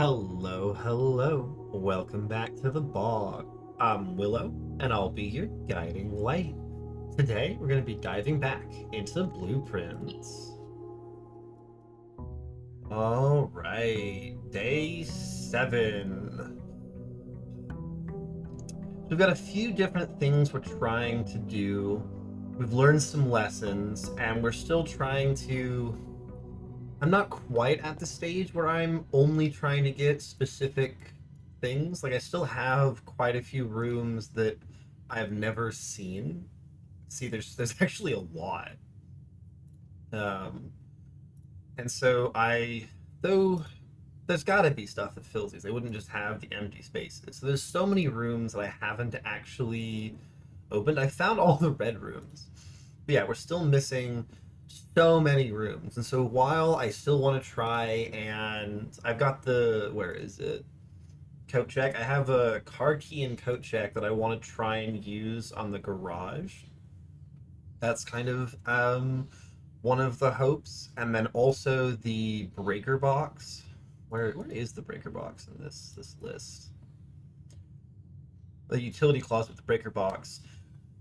Hello, hello. Welcome back to the bog. I'm Willow, and I'll be your guiding light. Today, we're going to be diving back into the blueprints. All right, day 7. We've got a few different things we're trying to do. We've learned some lessons, and we're still trying to. I'm not quite at the stage where I'm only trying to get specific things. Like I still have quite a few rooms that I've never seen. See, there's actually a lot. Um, and so though there's got to be stuff that fills these. They wouldn't just have the empty spaces. So there's so many rooms that I haven't actually opened. I found all the red rooms. But yeah, we're still missing so many rooms. And so while I still want to try, and I've got where is it? Coat check. I have a car key and coat check that I want to try and use on the garage. That's kind of one of the hopes. And then also the breaker box. Where is the breaker box in this list? The utility closet, the breaker box.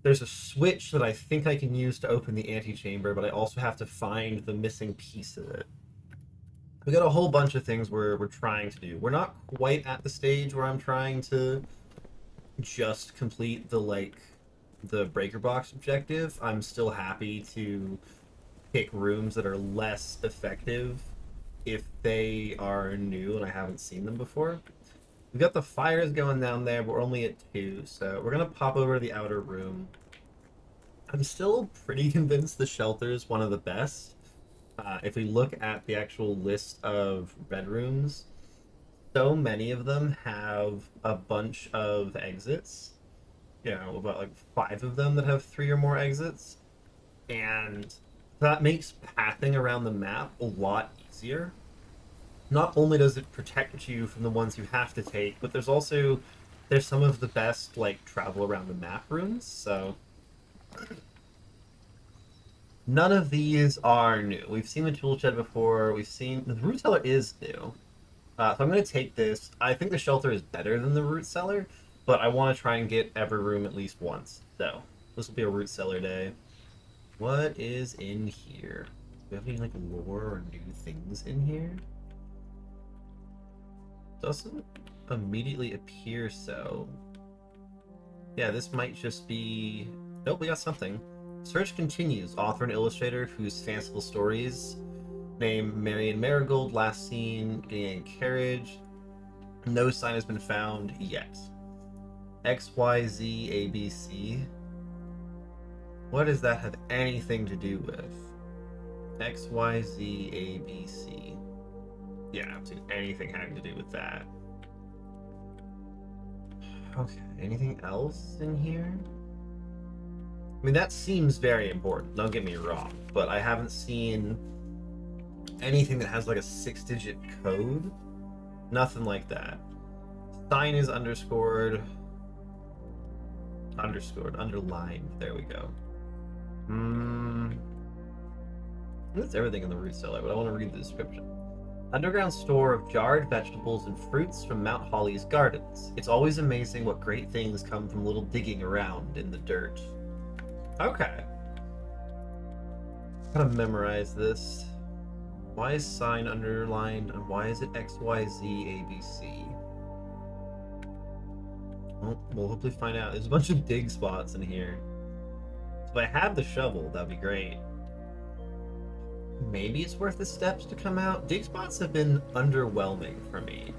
There's a switch that I think I can use to open the antechamber, but I also have to find the missing piece of it. We got a whole bunch of things we're trying to do. We're not quite at the stage where I'm trying to just complete the breaker box objective. I'm still happy to pick rooms that are less effective if they are new and I haven't seen them before. We got the fires going down there, but we're only at 2, so we're gonna pop over to the outer room. I'm still pretty convinced the shelter is one of the best. If we look at the actual list of bedrooms, so many of them have a bunch of exits. You know, about like 5 of them that have 3 or more exits. And that makes pathing around the map a lot easier. Not only does it protect you from the ones you have to take, but there's some of the best like travel around the map rooms. So none of these are new. We've seen the tool shed before. We've seen the root cellar is new. So I'm going to take this. I think the shelter is better than the root cellar, but I want to try and get every room at least once. So this will be a root cellar day. What is in here? Do we have any like lore or new things in here? Doesn't immediately appear so. Yeah, this might just be... Nope, we got something. Search continues. Author and illustrator whose fanciful stories named Marion Marigold, last seen getting a carriage. No sign has been found yet. XYZ ABC. What does that have anything to do with? XYZABC. Yeah, I don't see anything having to do with that. Okay, anything else in here? I mean, that seems very important, don't get me wrong, but I haven't seen anything that has like a 6-digit code. Nothing like that. Sign is underscored, underlined. There we go. That's everything in the root cellar, but I want to read the description. Underground store of jarred vegetables and fruits from Mount Holly's gardens. It's always amazing what great things come from little digging around in the dirt. Okay. Gotta memorize this. Why is sign underlined and why is it XYZABC? Well, we'll hopefully find out. There's a bunch of dig spots in here. So if I have the shovel, that'd be great. Maybe it's worth the steps to come out. Dig spots have been underwhelming for me.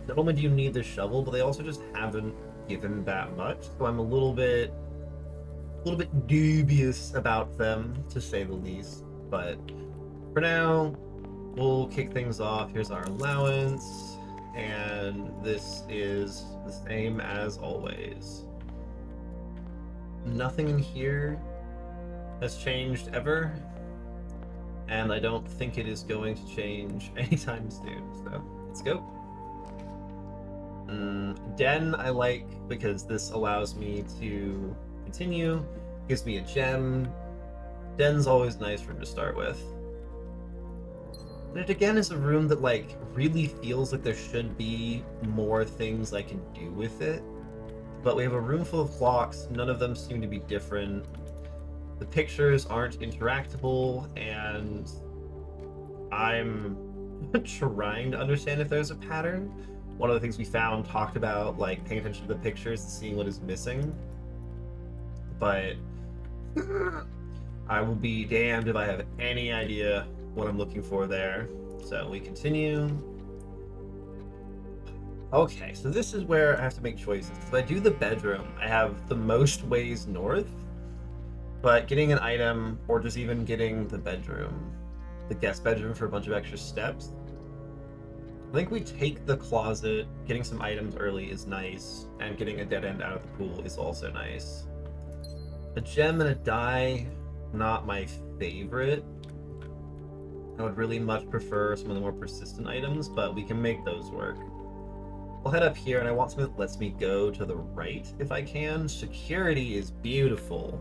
Not only do you need the shovel, but they also just haven't given that much. So I'm a little bit dubious about them, to say the least. But for now, we'll kick things off. Here's our allowance, and this is the same as always. Nothing in here has changed ever. And I don't think it is going to change anytime soon, so let's go. Den I like because this allows me to continue, gives me a gem. Den's always nice room to start with. It again is a room that like really feels like there should be more things I can do with it. But we have a room full of clocks, none of them seem to be different. The pictures aren't interactable, and I'm trying to understand if there's a pattern. One of the things we found talked about like paying attention to the pictures and seeing what is missing. But I will be damned if I have any idea what I'm looking for there. So we continue. Okay, so this is where I have to make choices. If I do the bedroom, I have the most ways north, but getting an item or just even getting the bedroom, the guest bedroom for a bunch of extra steps. I think we take the closet, getting some items early is nice, and getting a dead end out of the pool is also nice. A gem and a die, not my favorite. I would really much prefer some of the more persistent items, but we can make those work. I'll head up here, and I want something that lets me go to the right if I can. Security is beautiful.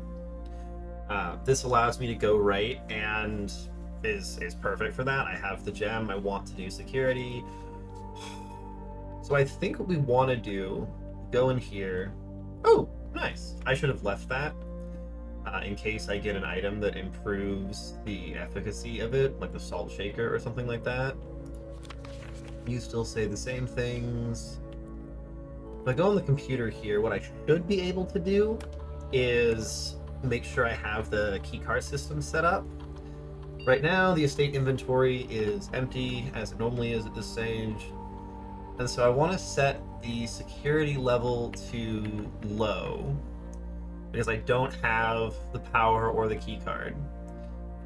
This allows me to go right and is perfect for that. I have the gem, I want to do security. So I think what we want to do, go in here. Oh, nice. I should have left that in case I get an item that improves the efficacy of it, like the salt shaker or something like that. You still say the same things. If I go on the computer here, what I should be able to do is make sure I have the keycard system set up. Right now, the estate inventory is empty, as it normally is at this stage. And so I want to set the security level to low, because I don't have the power or the keycard.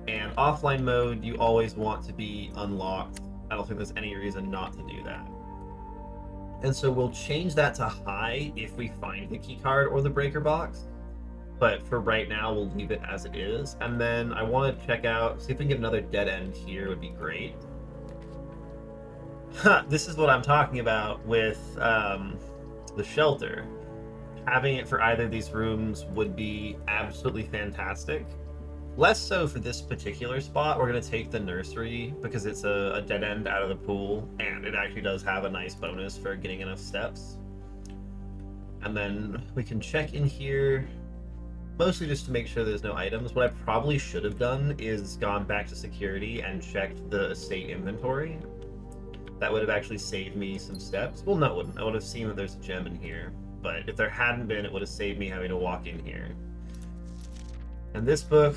And offline mode, you always want to be unlocked. I don't think there's any reason not to do that. And so we'll change that to high if we find the keycard or the breaker box. But for right now, we'll leave it as it is. And then I want to check out, see if we can get another dead end here would be great. This is what I'm talking about with the shelter. Having it for either of these rooms would be absolutely fantastic. Less so for this particular spot. We're going to take the nursery because it's a dead end out of the pool, and it actually does have a nice bonus for getting enough steps. And then we can check in here, mostly just to make sure there's no items. What I probably should have done is gone back to security and checked the estate inventory. That would have actually saved me some steps. Well, no, it wouldn't. I would have seen that there's a gem in here. But if there hadn't been, it would have saved me having to walk in here. And this book,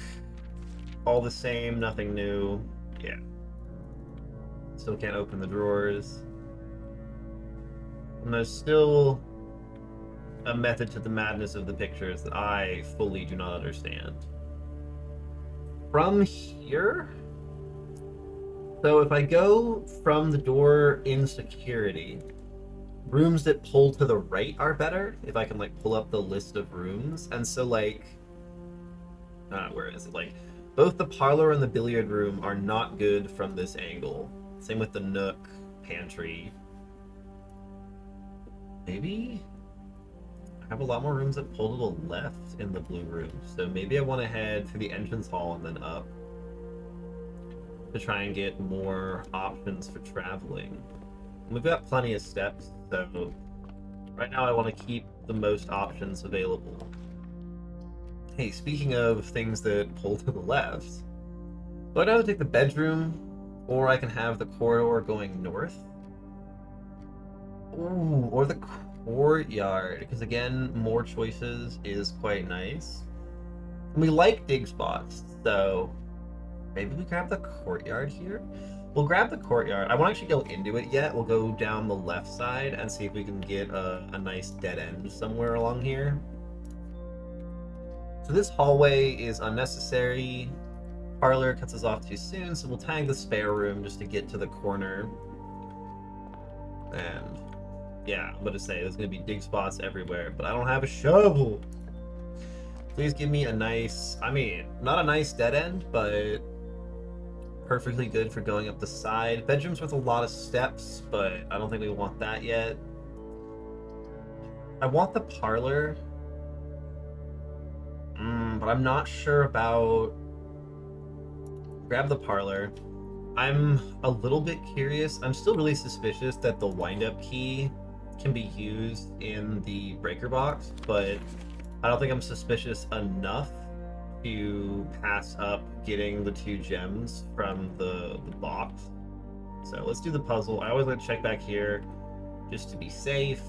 all the same, nothing new. Yeah. Still can't open the drawers. And there's still a method to the madness of the pictures that I fully do not understand. From here? So if I go from the door in security, rooms that pull to the right are better, if I can like pull up the list of rooms. And so like, where is it? Like, both the parlor and the billiard room are not good from this angle. Same with the nook, pantry. Maybe? I have a lot more rooms that pull to the left in the blue room. So maybe I want to head through the entrance hall and then up to try and get more options for traveling. We've got plenty of steps, so right now I want to keep the most options available. Hey, speaking of things that pull to the left, so I'd either take the bedroom, or I can have the corridor going north. Ooh, or the courtyard, because again, more choices is quite nice. And we like dig spots, so maybe we grab the courtyard here? We'll grab the courtyard. I won't actually go into it yet. We'll go down the left side and see if we can get a nice dead end somewhere along here. So this hallway is unnecessary. Parlor cuts us off too soon, so we'll tag the spare room just to get to the corner. And yeah, I'm gonna say there's gonna be dig spots everywhere, but I don't have a shovel. Please give me a nice, I mean, not a nice dead end, but perfectly good for going up the side. Bedrooms with a lot of steps, but I don't think we want that yet. I want the parlor, but I'm not sure about... Grab the parlor. I'm a little bit curious. I'm still really suspicious that the wind-up key can be used in the breaker box, but I don't think I'm suspicious enough to pass up getting the 2 gems from the box. So let's do the puzzle. I always like to check back here just to be safe.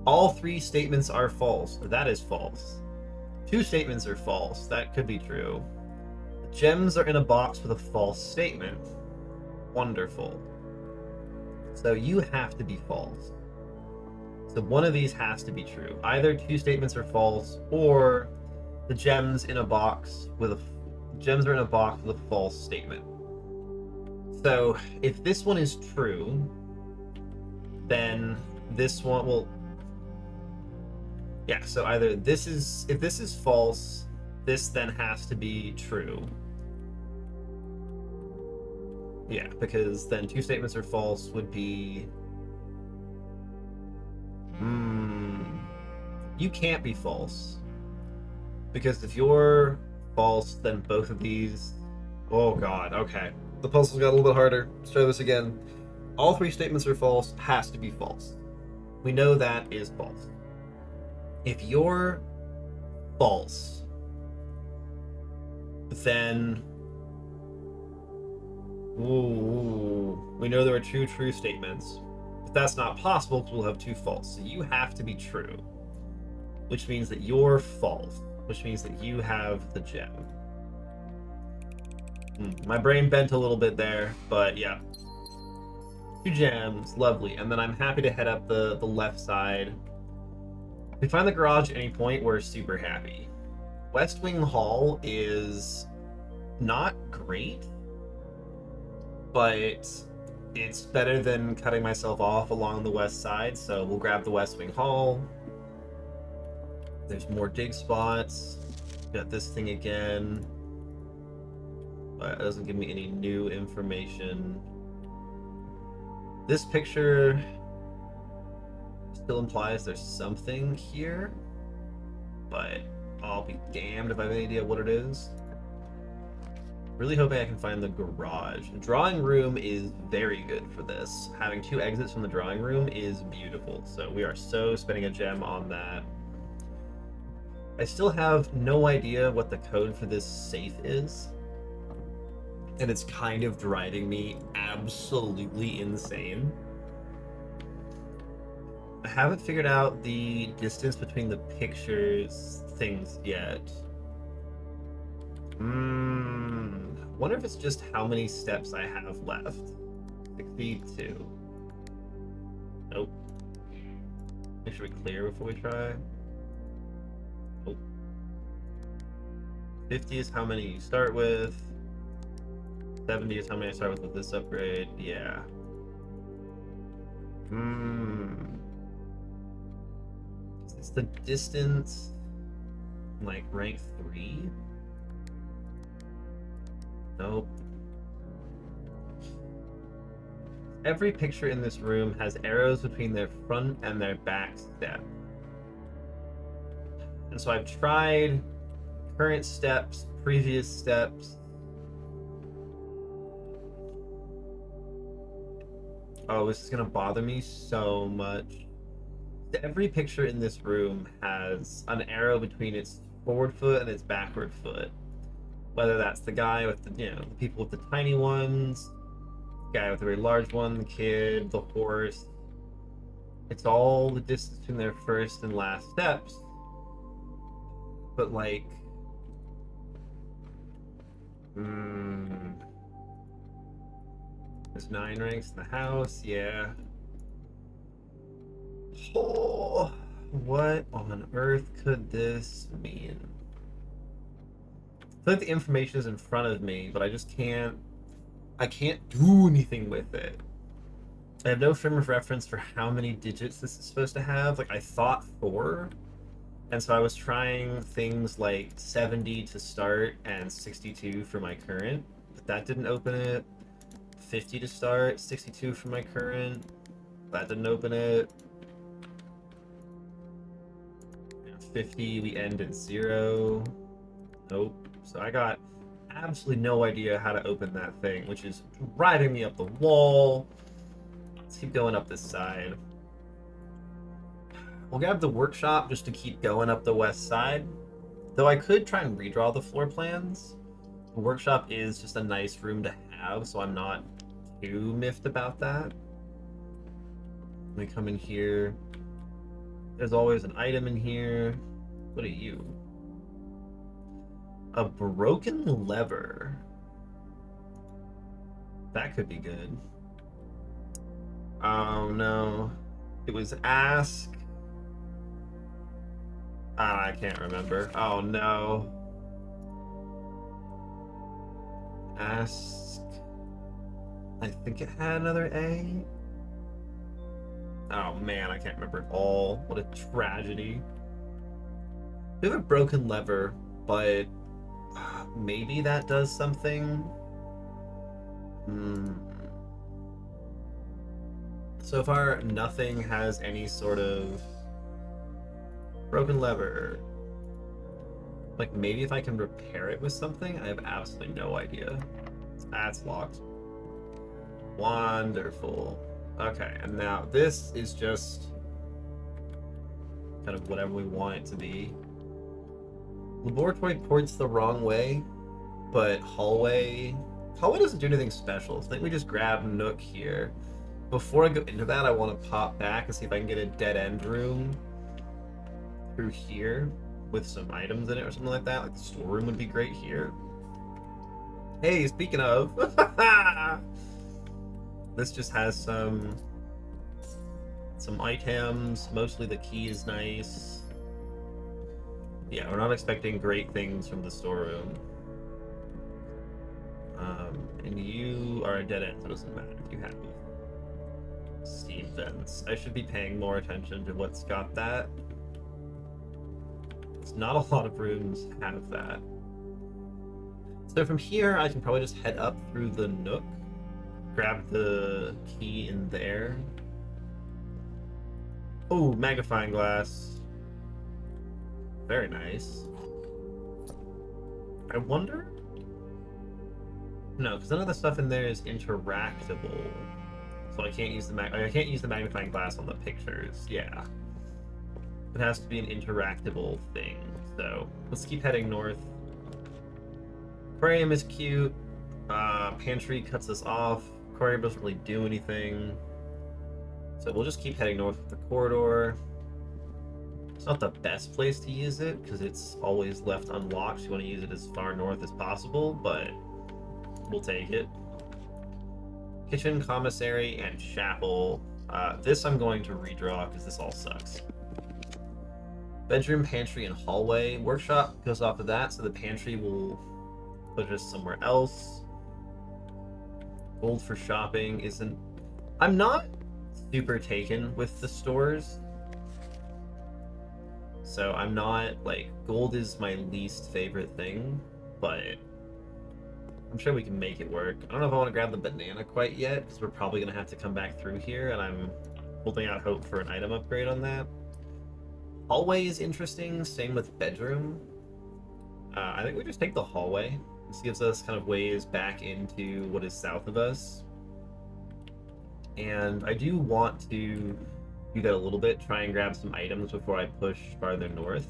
All 3 statements are false. That is false. 2 statements are false. That could be true. The gems are in a box with a false statement. Wonderful. So you have to be false. So one of these has to be true. Either 2 statements are false, or the gems are in a box with a false statement. So if this one is true, then this one will. Yeah. So either if this is false, this then has to be true. Yeah, because then 2 statements are false would be. You can't be false. Because if you're false, then both of these. Oh god, okay. The puzzle's got a little bit harder. Let's try this again. All 3 statements are false, has to be false. We know that is false. If you're false, then. We know there are 2 true statements. But that's not possible because we'll have 2 false. So you have to be true. Which means that you're false. Which means that you have the gem. My brain bent a little bit there, but yeah. 2 gems, lovely. And then I'm happy to head up the left side. If we find the garage at any point, we're super happy. West Wing Hall is not great, but it's better than cutting myself off along the west side, so we'll grab the West Wing Hall. There's more dig spots. Got this thing again. But it doesn't give me any new information. This picture still implies there's something here, but I'll be damned if I have any idea what it is. Really hoping I can find the garage. The drawing room is very good for this. Having 2 exits from the drawing room is beautiful, so we are so spending a gem on that. I still have no idea what the code for this safe is, and it's kind of driving me absolutely insane. I haven't figured out the distance between the pictures things yet. Wonder if it's just how many steps I have left. 62. Nope. Make sure we clear before we try. Nope. 50 is how many you start with. 70 is how many I start with this upgrade. Yeah. It's the distance like rank 3? Nope. Every picture in this room has arrows between their front and their back step. And so I've tried current steps, previous steps. Oh, this is gonna bother me so much. Every picture in this room has an arrow between its forward foot and its backward foot. Whether that's the guy with the, the people with the tiny ones, the guy with the very large one, the kid, the horse. It's all the distance between their first and last steps. But like, there's 9 ranks in the house, yeah. Oh, what on earth could this mean? I feel like the information is in front of me, but I just can't do anything with it. I have no frame of reference for how many digits this is supposed to have. Like, I thought 4, and so I was trying things like 70 to start and 62 for my current, but that didn't open it. 50 to start, 62 for my current, that didn't open it. 50, we end at 0. Nope. So I got absolutely no idea how to open that thing, which is driving me up the wall. Let's keep going up this side. We'll grab the workshop just to keep going up the west side. Though I could try and redraw the floor plans. The workshop is just a nice room to have, so I'm not too miffed about that. We come in here. There's always an item in here. What are you? A broken lever. That could be good. Oh no. It was ask. I can't remember. Oh no. Ask. I think it had another A. Oh man, I can't remember at all. What a tragedy. We have a broken lever, but maybe that does something. So far, nothing has any sort of broken lever. Like, maybe if I can repair it with something? I have absolutely no idea. That's locked. Wonderful. Okay, and now this is just kind of whatever we want it to be. Laboratory ports the wrong way, but hallway doesn't do anything special. So I think we just grab Nook here. Before I go into that, I want to pop back and see if I can get a dead end room through here with some items in it or something like that. Like the storeroom would be great here. Hey, speaking of, this just has some items. Mostly the key is nice. Yeah, we're not expecting great things from the storeroom. And you are a dead end, so it doesn't matter if you have steam vents. I should be paying more attention to what's got that. It's not a lot of rooms have that. So from here, I can probably just head up through the Nook, grab the key in there. Oh, magnifying glass. Very nice. I wonder? No, because none of the stuff in there is interactable. So I can't use the magnifying glass on the pictures. Yeah. It has to be an interactable thing. So let's keep heading north. Aquarium is cute. Pantry cuts us off. Aquarium doesn't really do anything. So we'll just keep heading north with the corridor. It's not the best place to use it because it's always left unlocked. You want to use it as far north as possible, but we'll take it. Kitchen, commissary, and chapel. This I'm going to redraw because this all sucks. Bedroom, pantry, and hallway. Workshop goes off of that, so the pantry will put us somewhere else. Gold for shopping isn't... I'm not super taken with the stores. So I'm not, like, gold is my least favorite thing, but I'm sure we can make it work. I don't know if I want to grab the banana quite yet, because we're probably going to have to come back through here, and I'm holding out hope for an item upgrade on that. Hallway is interesting, same with bedroom. I think we just take the hallway. This gives us kind of ways back into what is south of us. And I do want to do that a little bit, try and grab some items before I push farther north.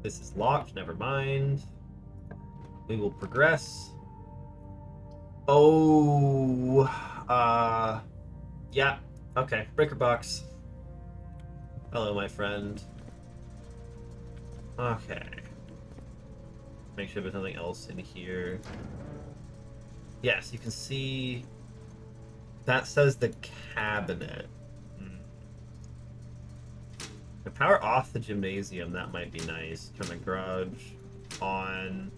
This is locked, never mind. We will progress. Oh, yeah, okay, breaker box. Hello, my friend. Okay. Make sure there's nothing else in here. Yes, you can see that says the cabinet. To power off the gymnasium, that might be nice. Turn the garage on.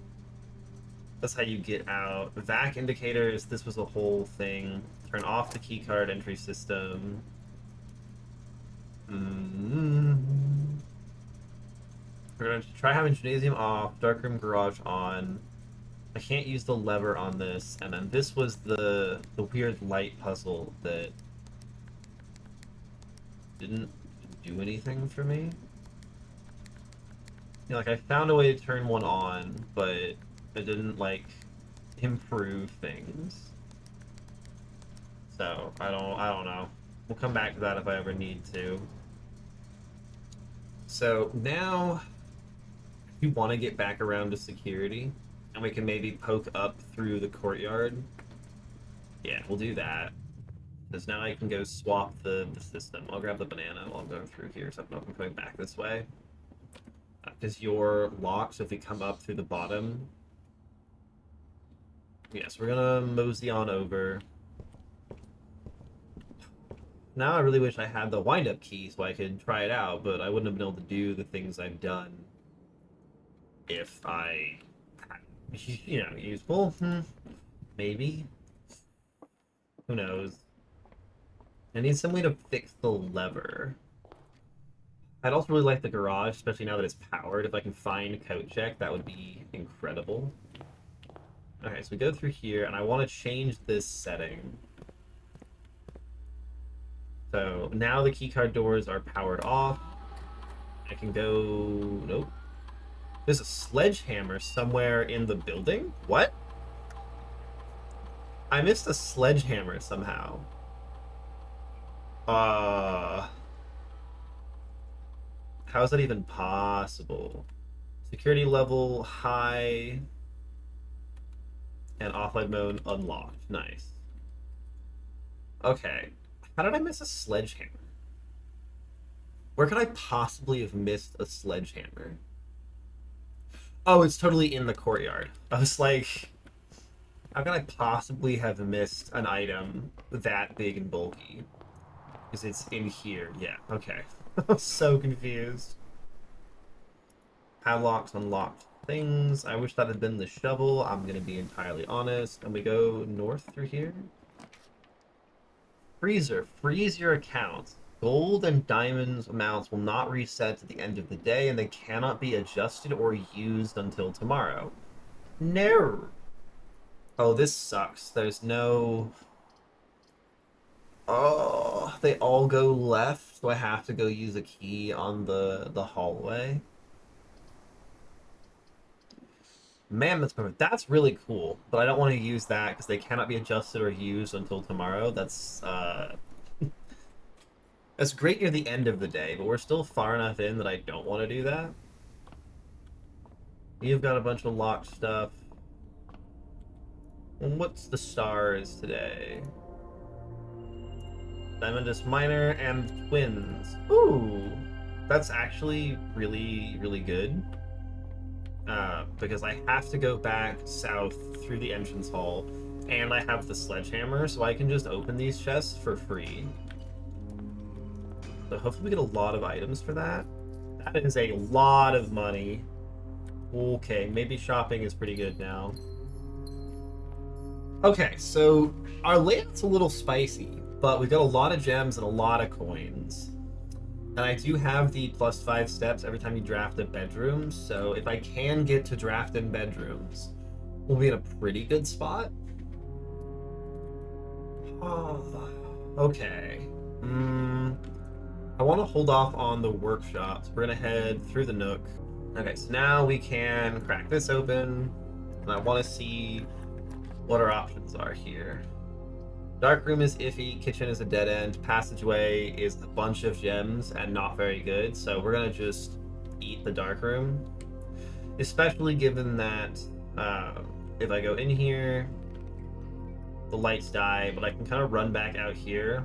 That's how you get out. Vac indicators, this was a whole thing. Turn off the keycard entry system. We're going to try having gymnasium off, darkroom garage on. I can't use the lever on this. And then this was the weird light puzzle that didn't do anything for me. You know, like I found a way to turn one on, but it didn't like improve things. So I don't know. We'll come back to that if I ever need to. So now we want to get back around to security, and we can maybe poke up through the courtyard. Yeah, we'll do that. Because now I can go swap the system. I'll grab the banana while I'm going through here, so I don't know if I'm coming back this way. Because you're locked, so if we come up through the bottom... Yes, we're gonna mosey on over. Now I really wish I had the wind-up key so I could try it out, but I wouldn't have been able to do the things I've done if I, useful. Maybe. Who knows? I need some way to fix the lever. I'd also really like the garage, especially now that it's powered. If I can find coat check, that would be incredible. Okay, so we go through here, and I want to change this setting. So now the keycard doors are powered off. I can go... Nope. There's a sledgehammer somewhere in the building? What? I missed a sledgehammer somehow. How is that even possible? Security level high and offline mode unlocked. Nice. Okay. How did I miss a sledgehammer? Where could I possibly have missed a sledgehammer? Oh, it's totally in the courtyard. I was like, how could I possibly have missed an item that big and bulky? Because it's in here. Yeah, okay. I'm so confused. Padlocks unlocked things. I wish that had been the shovel. I'm going to be entirely honest. And we go north through here. Freezer. Freeze your account. Gold and diamonds amounts will not reset at the end of the day, and they cannot be adjusted or used until tomorrow. No. Oh, this sucks. There's no... Oh, they all go left. Do I have to go use a key on the hallway? Man, that's really cool, but I don't want to use that because they cannot be adjusted or used until tomorrow. That's that's great near the end of the day, but we're still far enough in that I don't want to do that. You've got a bunch of locked stuff. And what's the stars today? Diamondus Minor and Twins. Ooh, that's actually really, really good. Because I have to go back south through the entrance hall, and I have the sledgehammer, so I can just open these chests for free. So hopefully we get a lot of items for that. That is a lot of money. Okay, maybe shopping is pretty good now. Okay, so our layout's a little spicy, but we've got a lot of gems and a lot of coins. And I do have the +5 steps every time you draft a bedroom, so if I can get to draft in bedrooms, we'll be in a pretty good spot. Oh, okay. I want to hold off on the workshops. We're going to head through the nook. Okay, so now we can crack this open, and I want to see what our options are here. Dark room is iffy, kitchen is a dead end, passageway is a bunch of gems and not very good, so we're gonna just eat the dark room. Especially given that if I go in here, the lights die, but I can kind of run back out here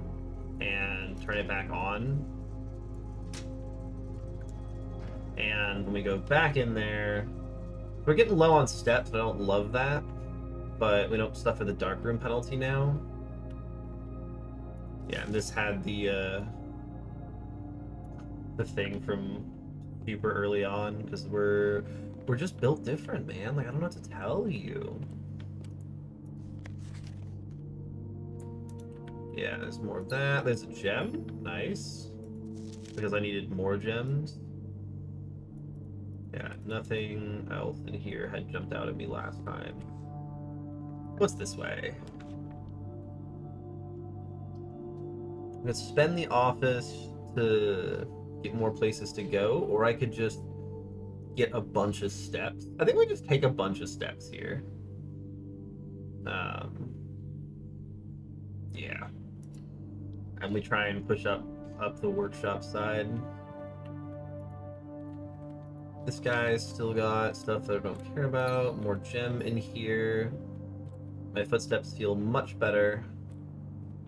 and turn it back on. And when we go back in there, we're getting low on steps, and I don't love that, but we don't suffer the dark room penalty now. Yeah, and this had the thing from super early on, because we're just built different, man. Like, I don't know what to tell you. Yeah, there's more of that. There's a gem. Nice. Because I needed more gems. Yeah, nothing else in here had jumped out at me last time. What's this way? I'm gonna spend the office to get more places to go, or I could just get a bunch of steps. I think we just take a bunch of steps here. Um, yeah. And we try and push up the workshop side. This guy's still got stuff that I don't care about. More gem in here. My footsteps feel much better.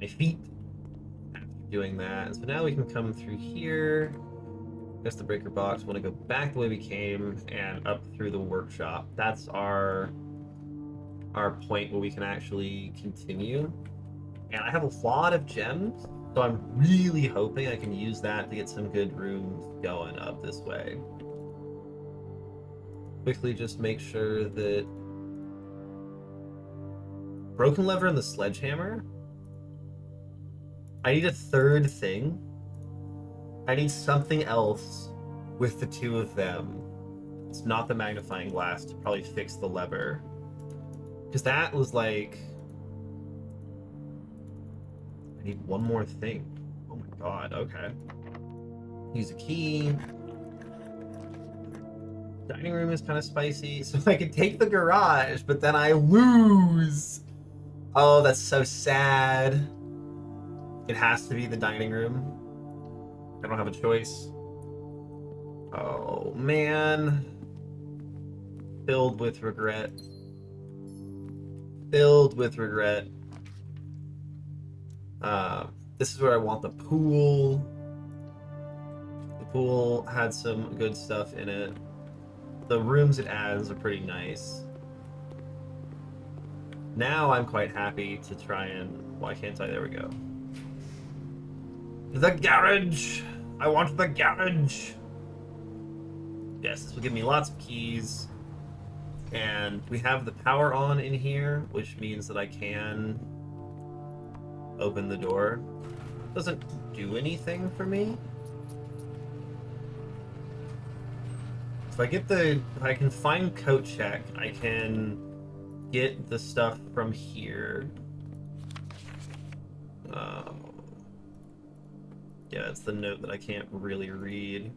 My feet after doing that. So now we can come through here. Guess the breaker box. Want to go back the way we came and up through the workshop. That's our point where we can actually continue. And I have a lot of gems, so I'm really hoping I can use that to get some good rooms going up this way. Quickly just make sure that broken lever and the sledgehammer. I need a third thing. I need something else with the two of them. It's not the magnifying glass to probably fix the lever. Because that was like... I need one more thing. Oh my god, okay. Use a key. Dining room is kind of spicy, so I can take the garage, but then I lose. Oh, that's so sad. It has to be the dining room. I don't have a choice. Oh, man. Filled with regret. Filled with regret. This is where I want the pool. The pool had some good stuff in it. The rooms it adds are pretty nice. Now I'm quite happy to try and... Why can't I? There we go. The garage! I want the garage! Yes, this will give me lots of keys. And we have the power on in here, which means that I can open the door. Doesn't do anything for me. If I can find coat check, I can get the stuff from here. Yeah, it's the note that I can't really read.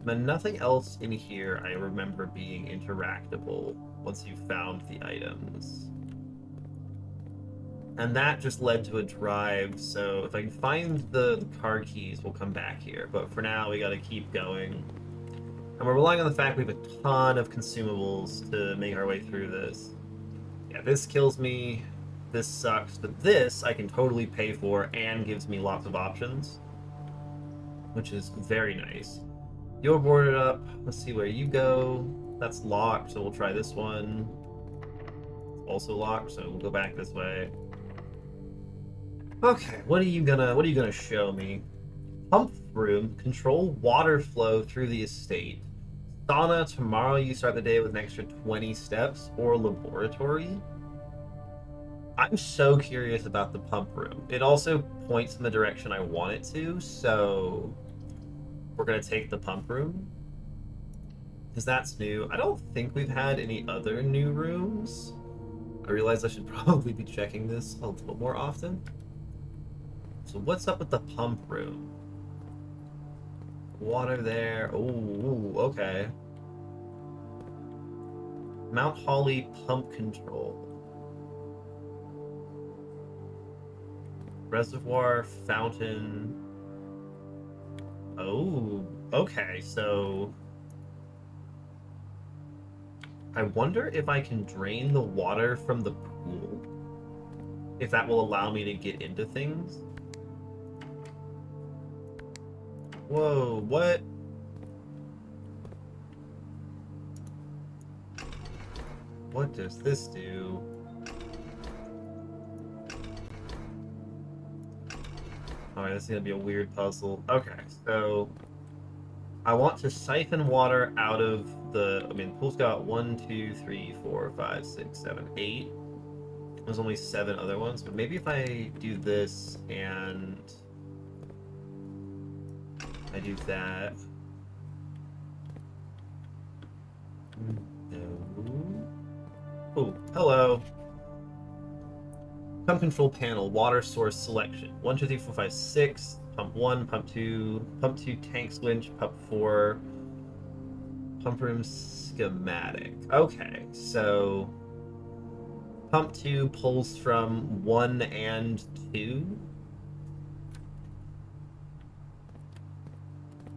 But nothing else in here I remember being interactable once you found the items. And that just led to a drive, so if I can find the car keys, we'll come back here. But for now, we gotta keep going. And we're relying on the fact we have a ton of consumables to make our way through this. Yeah, this kills me. This sucks. But this I can totally pay for and gives me lots of options, which is very nice. You're boarded up. Let's see where you go. That's locked, so we'll try this one. It's also locked, so we'll go back this way. Okay, what are you gonna show me? Pump room. Control water flow through the estate. Sauna. Tomorrow you start the day with an extra 20 steps. Or laboratory. I'm so curious about the pump room. It also points in the direction I want it to, so we're gonna take the pump room. Because that's new. I don't think we've had any other new rooms. I realize I should probably be checking this a little more often. So what's up with the pump room? Water there. Ooh, okay. Mount Holly pump control. Reservoir, fountain. Oh, okay, so... I wonder if I can drain the water from the pool. If that will allow me to get into things. Whoa, what? What does this do? Alright, this is gonna be a weird puzzle. Okay, so I want to siphon water out of the... I mean, the pool's got 1, 2, 3, 4, 5, 6, 7, 8. There's only 7 other ones, but maybe if I do this and I do that. No. Oh, hello. Pump control panel, water source selection. 1, 2, 3, 4, 5, 6. Pump 1, pump 2, tank winch, pump 4. Pump room schematic. Okay, so Pump 2 pulls from 1 and 2.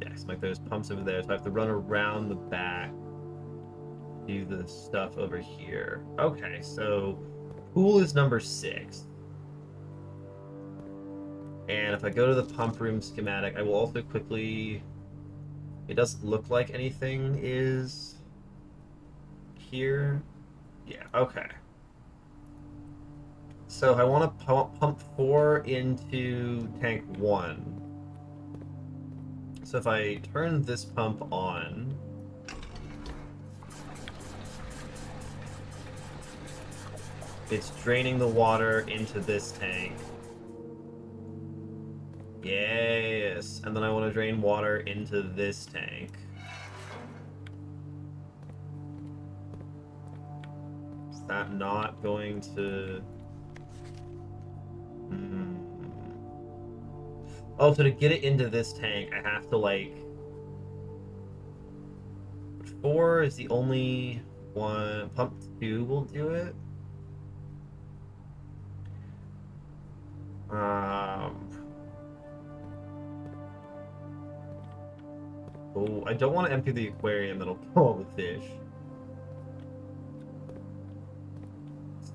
Yeah, so like there's pumps over there, so I have to run around the back, do the stuff over here. Okay, so pool is number 6. And if I go to the pump room schematic, I will also quickly... It doesn't look like anything is here. Yeah, okay. So I want to pump 4 into tank 1. So if I turn this pump on, it's draining the water into this tank. Yes, and then I want to drain water into this tank. Is that not going to... Oh, so to get it into this tank, I have to, like... 4 is the only one. Pump 2 will do it. Oh, I don't want to empty the aquarium. That'll kill all the fish.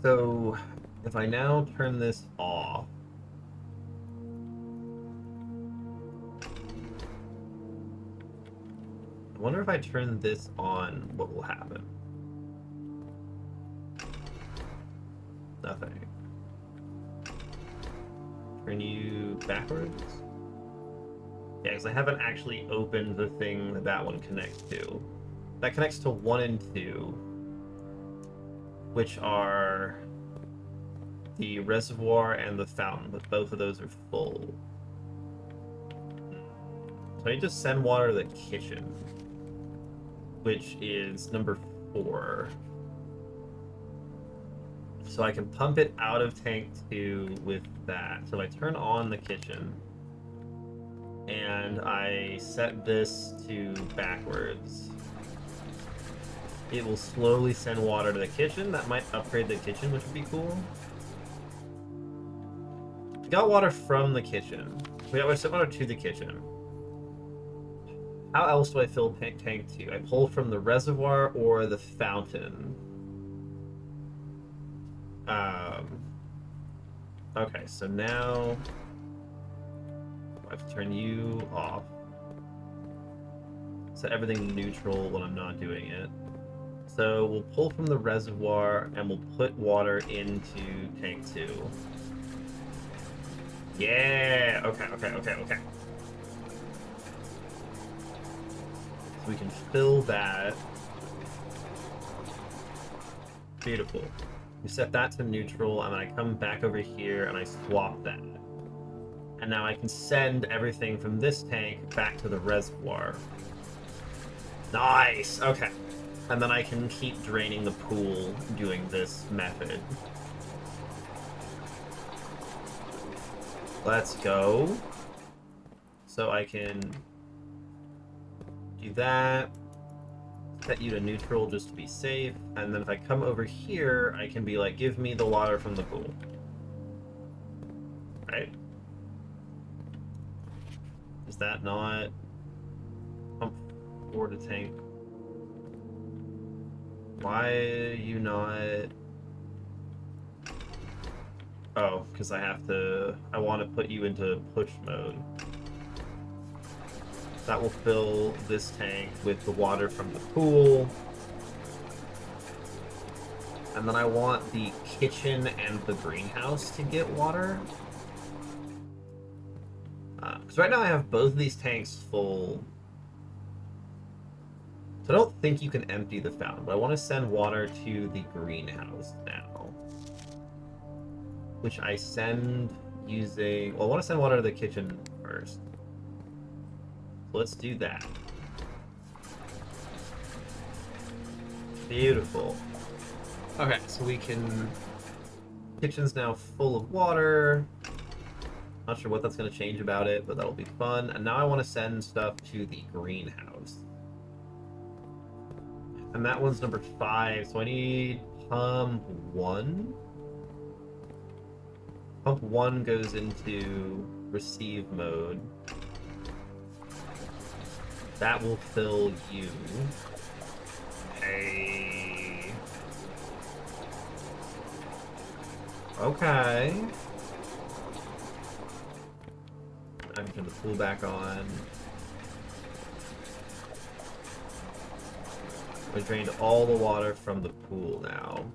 So, if I now turn this off... I wonder if I turn this on, what will happen? Nothing. Turn you backwards? Yeah, because I haven't actually opened the thing that that one connects to. That connects to 1 and 2, which are the reservoir and the fountain, but both of those are full. So I need to send water to the kitchen, which is number 4. So I can pump it out of tank 2 with that. So if I turn on the kitchen and I set this to backwards, it will slowly send water to the kitchen. That might upgrade the kitchen, which would be cool. We got water from the kitchen. We sent water to the kitchen. How else do I fill tank 2? I pull from the reservoir or the fountain. Okay, so now I have to turn you off. Set everything neutral when I'm not doing it. So we'll pull from the reservoir and we'll put water into tank 2. Yeah! Okay. So we can fill that. Beautiful. We set that to neutral, and then I come back over here and I swap that. And now I can send everything from this tank back to the reservoir. Nice! Okay. And then I can keep draining the pool doing this method. Let's go. So I can do that. Set you to neutral just to be safe. And then if I come over here, I can be like, give me the water from the pool. Right? Is that not... Pump 4 to tank? Why are you not... Oh, because I have to... I want to put you into push mode. That will fill this tank with the water from the pool. And then I want the kitchen and the greenhouse to get water. Because right now I have both of these tanks full. So I don't think you can empty the fountain, but I want to send water to the greenhouse now. Which I send using... Well, I want to send water to the kitchen first. Let's do that. Beautiful. Okay, so we can... Kitchen's now full of water. Not sure what that's going to change about it, but that'll be fun. And now I want to send stuff to the greenhouse. And that one's number 5, so I need pump 1. Pump 1 goes into receive mode. That will fill you. Hey. Okay. I can turn the pool back on. I drained all the water from the pool now.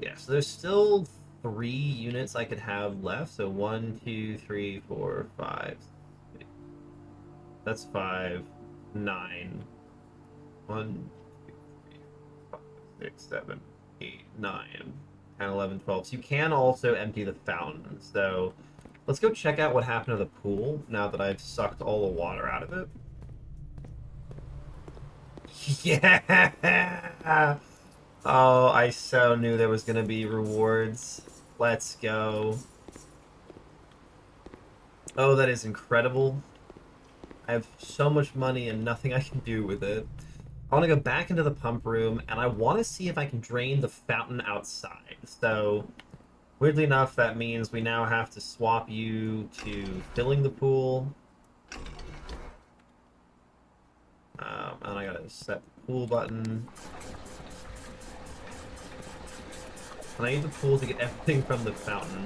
Yeah, so there's still 3 units I could have left. So 1, 2, 3, 4, 5. That's 5, 9. 1, 2, 3, 4, 5, 6, 7, 8, 9, 10, 11, 12. So you can also empty the fountain. So let's go check out what happened to the pool now that I've sucked all the water out of it. Yeah! Oh, I so knew there was gonna be rewards. Let's go. Oh, that is incredible. I have so much money and nothing I can do with it. I want to go back into the pump room, and I want to see if I can drain the fountain outside. So, weirdly enough, that means we now have to swap you to filling the pool. And I gotta set the pool button. And I need the pool to get everything from the fountain.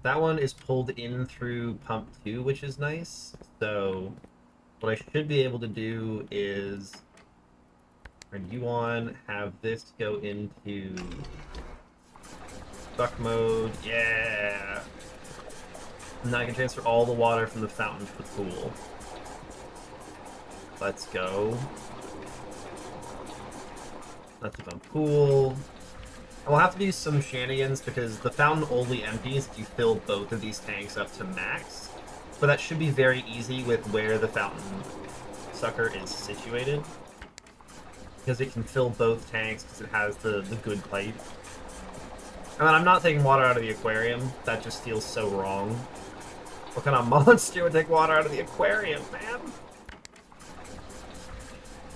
That one is pulled in through pump 2, which is nice. So what I should be able to do is turn you on, have this go into duck mode. Yeah! And now I can transfer all the water from the fountain to the pool. Let's go. Let's put on pool. I will have to do some shenanigans because the fountain only empties if you fill both of these tanks up to max. But that should be very easy with where the fountain sucker is situated. Because it can fill both tanks because it has the good pipe. And then I'm not taking water out of the aquarium. That just feels so wrong. What kind of monster would take water out of the aquarium, man?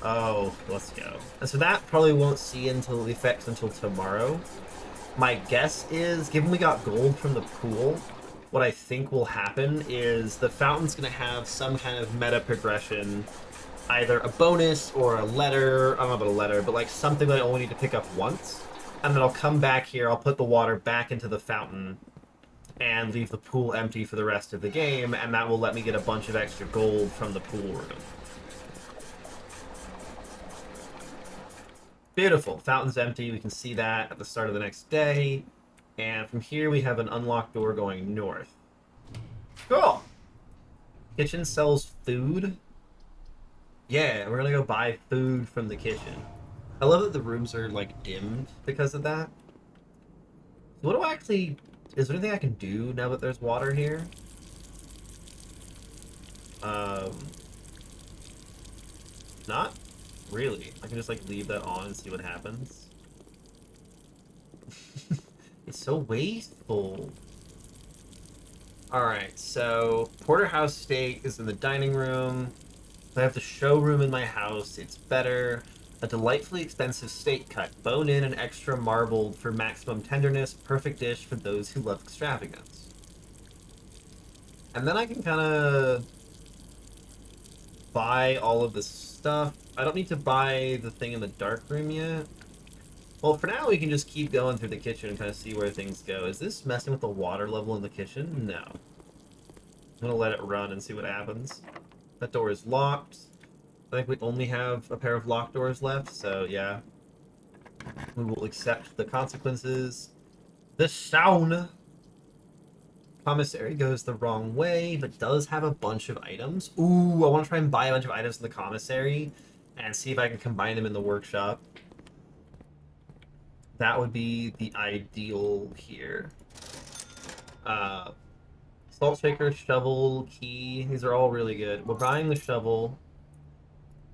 Oh, let's go. And so that probably won't see until the effects until tomorrow. My guess is, given we got gold from the pool, what I think will happen is the fountain's going to have some kind of meta progression, either a bonus or a letter, I don't know about a letter, but like something that I only need to pick up once. And then I'll come back here, I'll put the water back into the fountain, and leave the pool empty for the rest of the game, and that will let me get a bunch of extra gold from the pool room. Beautiful. Fountain's empty. We can see that at the start of the next day. And from here, we have an unlocked door going north. Cool. Kitchen sells food. Yeah, we're going to go buy food from the kitchen. I love that the rooms are, like, dimmed because of that. What do I actually... Is there anything I can do now that there's water here? Not really. I can just, like, leave that on and see what happens. It's so wasteful. Alright, so porterhouse steak is in the dining room. I have the showroom in my house. It's better. A delightfully expensive steak cut, bone-in and extra marbled for maximum tenderness. Perfect dish for those who love extravagance. And then I can kind of buy all of this stuff. I don't need to buy the thing in the dark room yet. Well, for now, we can just keep going through the kitchen and kind of see where things go. Is this messing with the water level in the kitchen? No. I'm going to let it run and see what happens. That door is locked. I think we only have a pair of locked doors left, so yeah. We will accept the consequences. The sound! Commissary goes the wrong way, but does have a bunch of items. Ooh, I want to try and buy a bunch of items in the commissary and see if I can combine them in the workshop. That would be the ideal here. Salt shaker, shovel, key. These are all really good. We're buying the shovel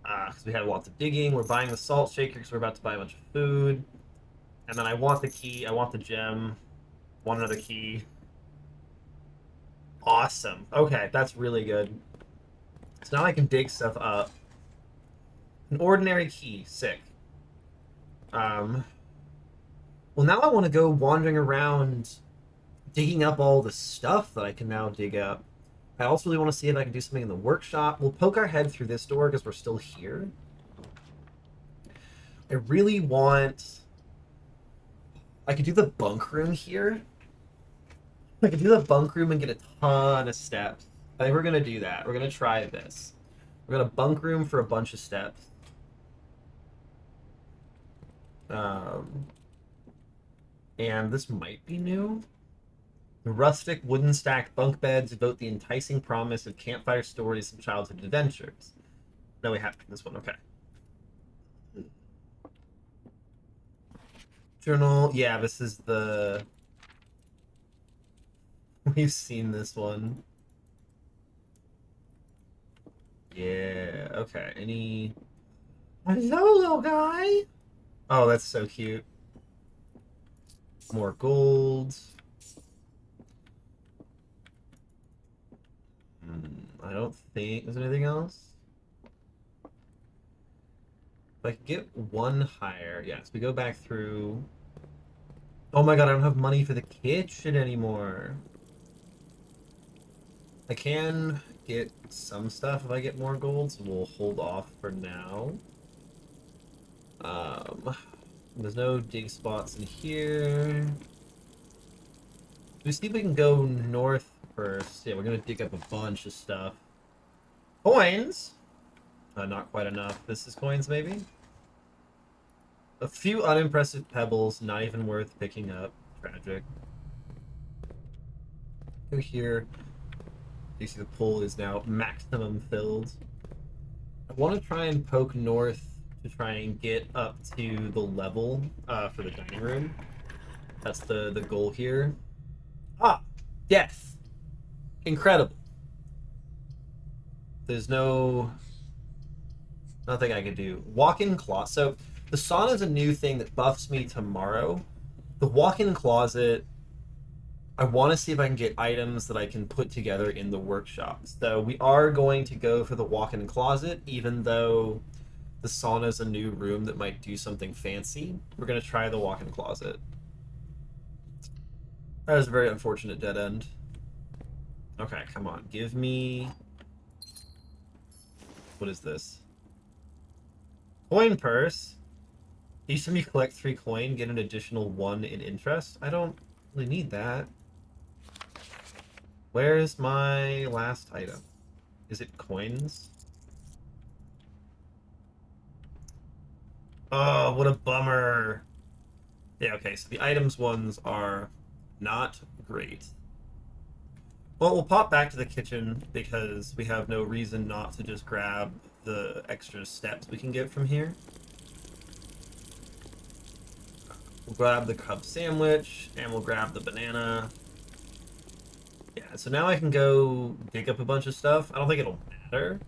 because we had lots of digging. We're buying the salt shaker because we're about to buy a bunch of food. And then I want the key. I want the gem. Want another key. Awesome. Okay, that's really good. So now I can dig stuff up. An ordinary key. Sick. Well, now I want to go wandering around digging up all the stuff that I can now dig up. I also really want to see if I can do something in the workshop. We'll poke our head through this door because we're still here. I really want... I could do the bunk room here. I could do the bunk room and get a ton of steps. I think we're going to do that. We're going to try this. We're going to bunk room for a bunch of steps. And this might be new. The rustic wooden stacked bunk beds evoke the enticing promise of campfire stories and childhood adventures. No, we have this one. Okay. Journal. Yeah, this is the... We've seen this one. Yeah, okay. Any... Hello, little guy! Oh, that's so cute. More gold. I don't think... Is there anything else? If I could get one higher... Yes, we go back through... Oh my god, I don't have money for the kitchen anymore. I can get some stuff if I get more gold, so we'll hold off for now. There's no dig spots in here. We see if we can go north first. Yeah, we're gonna dig up a bunch of stuff. Coins! Not quite enough. This is coins, maybe? A few unimpressive pebbles, not even worth picking up. Tragic. Go here. You see the pool is now maximum filled. I want to try and poke north to try and get up to the level for the dining room. That's the goal here. Ah! Death! Incredible. There's nothing I can do. Walk-in closet. So the sauna is a new thing that buffs me tomorrow. The walk-in closet, I want to see if I can get items that I can put together in the workshop. So we are going to go for the walk-in closet, even though the sauna is a new room that might do something fancy. We're going to try the walk-in closet. That was a very unfortunate dead end. Okay, come on. Give me... What is this? Coin purse. Each time you collect 3 coin, get an additional 1 in interest. I don't really need that. Where's my last item? Is it coins? Oh, what a bummer. Yeah, okay, so the items ones are not great. Well, we'll pop back to the kitchen because we have no reason not to just grab the extra steps we can get from here. We'll grab the club sandwich, and we'll grab the banana. Yeah, so now I can go dig up a bunch of stuff. I don't think it'll matter.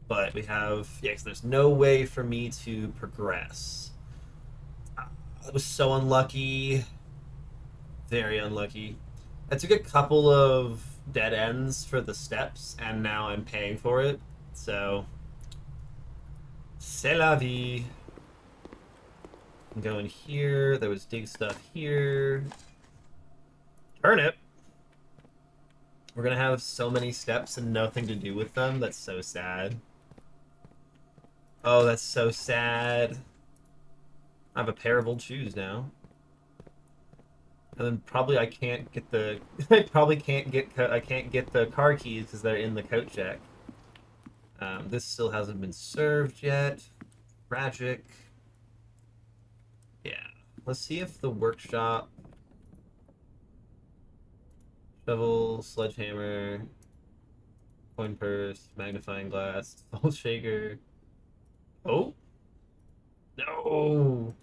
But we have... Yeah, because there's no way for me to progress. That was so unlucky. Very unlucky. I took a couple of dead ends for the steps, and now I'm paying for it. So... C'est la vie. Go in here. There was dig stuff here. Turnip. We're gonna have so many steps and nothing to do with them. That's so sad. Oh, that's so sad. I have a pair of old shoes now. And then probably I can't get the I probably can't get the car keys because they're in the coat check. This still hasn't been served yet. Tragic. Yeah. Let's see if the workshop... Shovel, sledgehammer, coin purse, magnifying glass, salt shaker. Oh! No!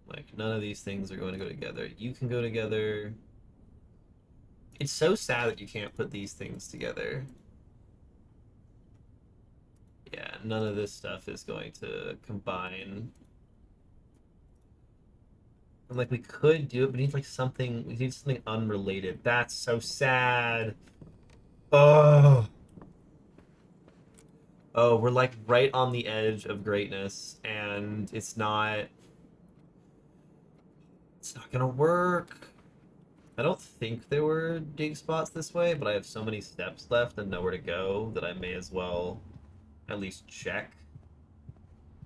Like, none of these things are going to go together. You can go together. It's so sad that you can't put these things together. Yeah, none of this stuff is going to combine. And like we could do it, but we need like something. We need something unrelated. That's so sad. Oh. Oh, we're like right on the edge of greatness, and it's not gonna work. I don't think there were dig spots this way, but I have so many steps left and nowhere to go that I may as well at least check.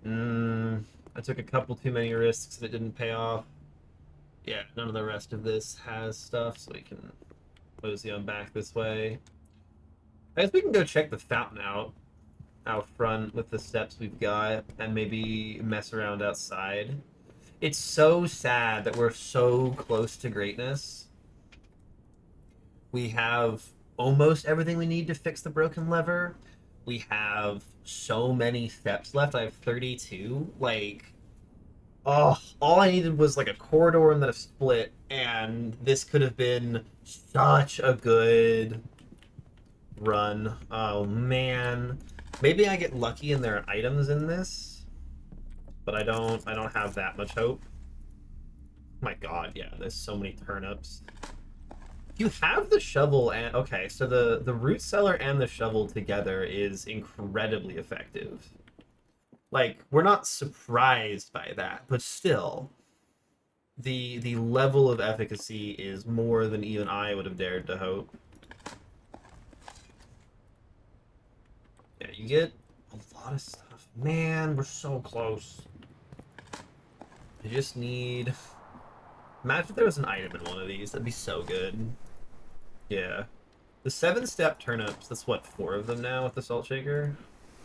I took a couple too many risks and it didn't pay off. Yeah, none of the rest of this has stuff, so we can mosey on back this way. I guess we can go check the fountain out front with the steps we've got and maybe mess around outside. It's so sad that we're so close to greatness. We have almost everything we need to fix the broken lever. We have so many steps left. I have 32. Like, oh, all I needed was like a corridor and then a split, and this could have been such a good run. Oh man. Maybe I get lucky and there are items in this, but I don't have that much hope. My god, yeah, there's so many turnips. You have the shovel and okay, so the root cellar and the shovel together is incredibly effective. Like, we're not surprised by that, but still, the level of efficacy is more than even I would have dared to hope. Yeah, you get a lot of stuff. Man, we're so close. I just need... Imagine if there was an item in one of these. That'd be so good. Yeah. The 7-step turnips, that's what, 4 of them now with the salt shaker?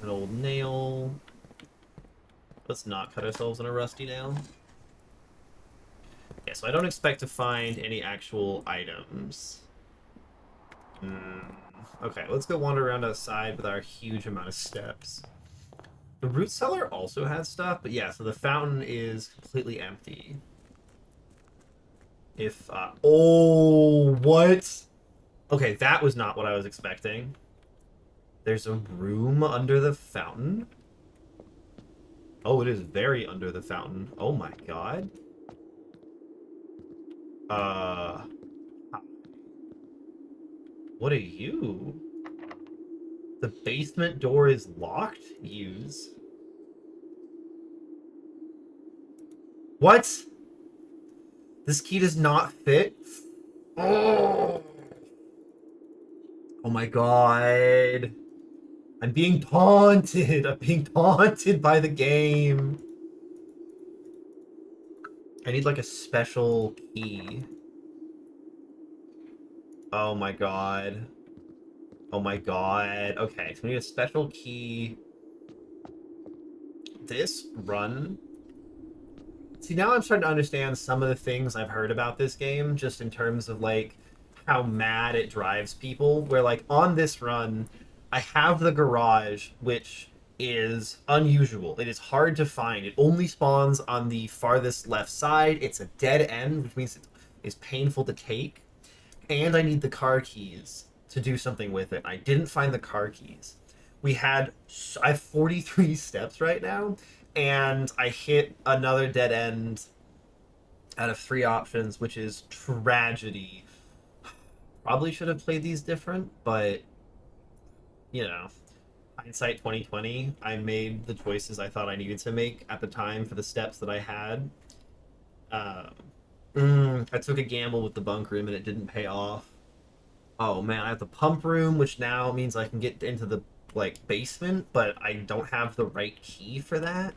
An old nail. Let's not cut ourselves on a rusty nail. Yeah, so I don't expect to find any actual items. Okay, let's go wander around outside with our huge amount of steps. The root cellar also has stuff, but yeah, so the fountain is completely empty. If, oh, what? Okay, that was not what I was expecting. There's a room under the fountain? Oh, it is very under the fountain. Oh my god. Uh... What are you? The basement door is locked? Use. What? This key does not fit? Oh! Oh my god. I'm being taunted. I'm being taunted by the game. I need like a special key. Oh my god. Oh my god. Okay, so we need a special key. This run. See, now I'm starting to understand some of the things I've heard about this game, just in terms of like how mad it drives people. Where like on this run, I have the garage, which is unusual. It is hard to find. It only spawns on the farthest left side. It's a dead end, which means it is painful to take. And I need the car keys to do something with it. I didn't find the car keys. I have 43 steps right now, and I hit another dead end out of 3 options, which is tragedy. Probably should have played these different, but you know, hindsight 2020, I made the choices I thought I needed to make at the time for the steps that I had. I took a gamble with the bunk room and it didn't pay off. Oh man, I have the pump room, which now means I can get into the like basement, but I don't have the right key for that.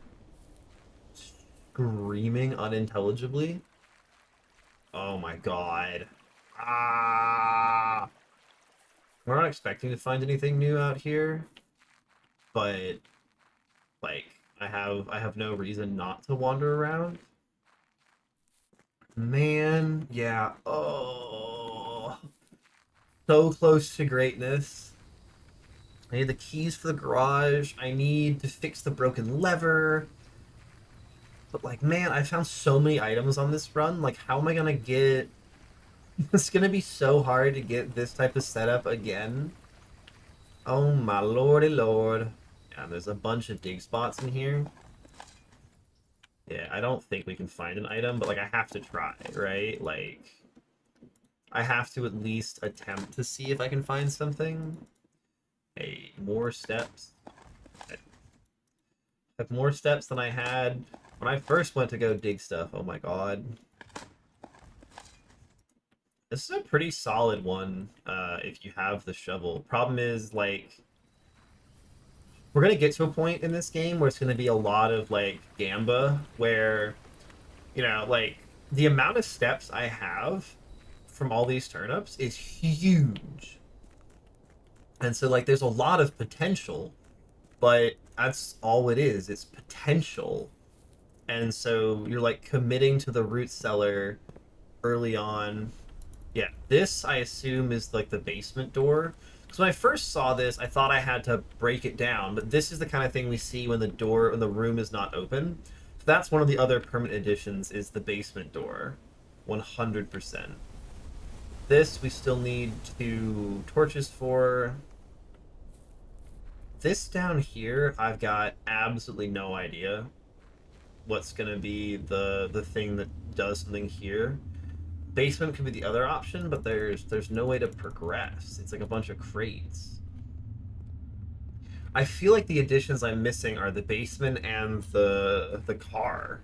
Screaming unintelligibly. Oh my god. Ah! We're not expecting to find anything new out here, but like I have no reason not to wander around. Man, yeah. Oh, so close to greatness. I need the keys for the garage. I need to fix the broken lever. But like, man, I found so many items on this run. Like, how am I gonna get... It's gonna be so hard to get this type of setup again. Oh my lordy lord. Yeah, there's a bunch of dig spots in here. Yeah, I don't think we can find an item, but like, I have to try, right? Like, I have to at least attempt to see if I can find something. Hey, more steps. I have more steps than I had when I first went to go dig stuff. Oh my god. This is a pretty solid one, if you have the shovel. Problem is, like, we're gonna get to a point in this game where it's gonna be a lot of, like, gamba, where, you know, like, the amount of steps I have from all these turnips is huge. And so, like, there's a lot of potential, but that's all it is. It's potential. And so you're, like, committing to the root cellar early on. Yeah, this, I assume, is, like, the basement door. Because when I first saw this, I thought I had to break it down, but this is the kind of thing we see when the room is not open. So that's one of the other permanent additions, is the basement door. 100%. This we still need 2 torches for. This down here, I've got absolutely no idea what's gonna be the thing that does something here. Basement could be the other option, but there's no way to progress. It's like a bunch of crates. I feel like the additions I'm missing are the basement and the car.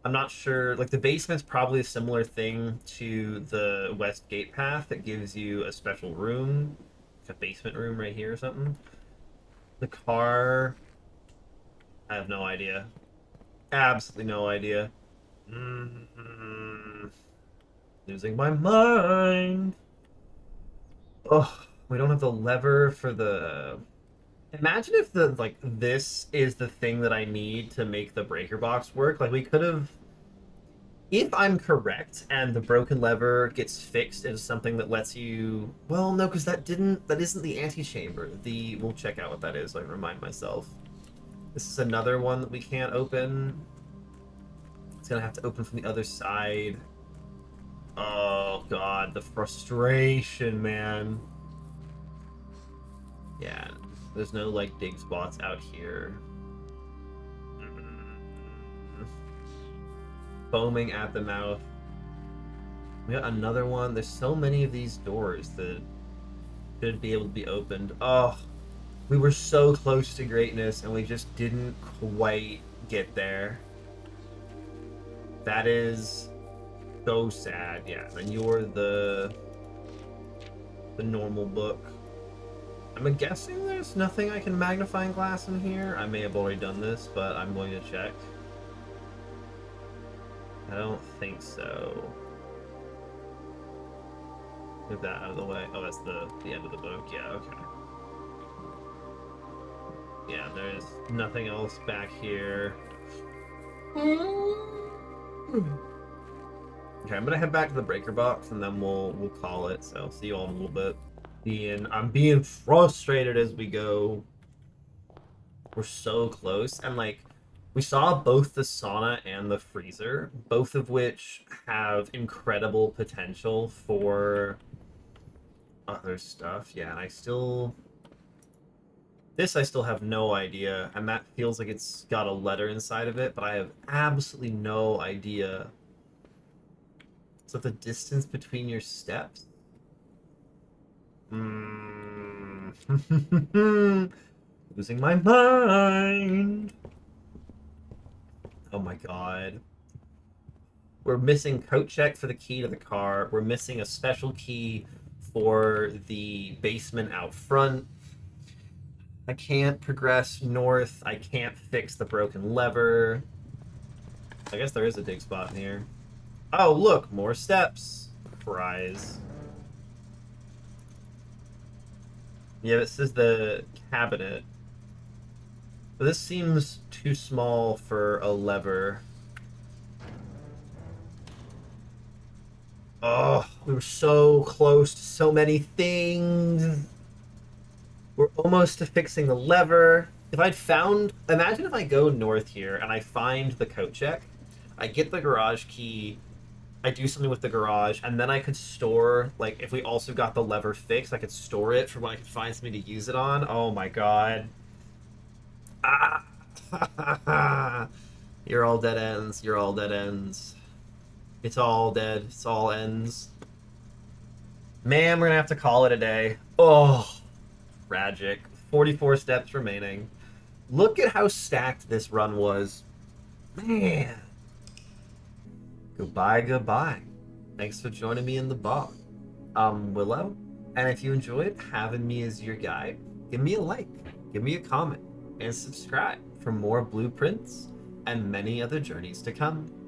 I'm not sure. Like, the basement's probably a similar thing to the west gate path that gives you a special room, like a basement room right here or something. The car, I have no idea. Absolutely no idea. Losing my mind. Oh, we don't have the lever for the... Imagine if this is the thing that I need to make the breaker box work. Like, we could have... If I'm correct, and the broken lever gets fixed into something that lets you... Well, no, because that isn't the antechamber. We'll check out what that is so I can remind myself. This is another one that we can't open. It's gonna have to open from the other side. Oh god, the frustration, man. Yeah, there's no, like, dig spots out here. Foaming at the mouth. We got another one. There's so many of these doors that should be able to be opened. Oh, we were so close to greatness and we just didn't quite get there. That is so sad. Yeah, and you're the normal book. I'm guessing there's nothing I can magnifying glass in here. I may have already done this, but I'm going to check. I don't think so. Move that out of the way. Oh, that's the end of the book. Yeah, okay. Yeah, there's nothing else back here. Okay, I'm gonna head back to the breaker box and then we'll call it. So see you all in a little bit. I'm being frustrated as we go. We're so close, and like, we saw both the sauna and the freezer, both of which have incredible potential for other stuff. Yeah, and I still have no idea, and that feels like it's got a letter inside of it, but I have absolutely no idea. Is that the distance between your steps? Losing my mind. Oh my god. We're missing coat check for the key to the car. We're missing a special key for the basement out front. I can't progress north. I can't fix the broken lever. I guess there is a dig spot in here. Oh, look, more steps. Fries. Yeah, this is the cabinet. But this seems too small for a lever. Oh, we were so close to so many things. We're almost to fixing the lever. If I'd found... Imagine if I go north here and I find the coat check. I get the garage key. I do something with the garage, and then I could store, like, if we also got the lever fixed, I could store it for when I could find something to use it on. Oh my god. Ah! You're all dead ends. You're all dead ends. It's all dead. It's all ends. Man, we're gonna have to call it a day. Oh, tragic. 44 steps remaining. Look at how stacked this run was. Man. Goodbye, goodbye. Thanks for joining me in the bog. I'm Willow, and if you enjoyed having me as your guide, give me a like, give me a comment, and subscribe for more blueprints and many other journeys to come.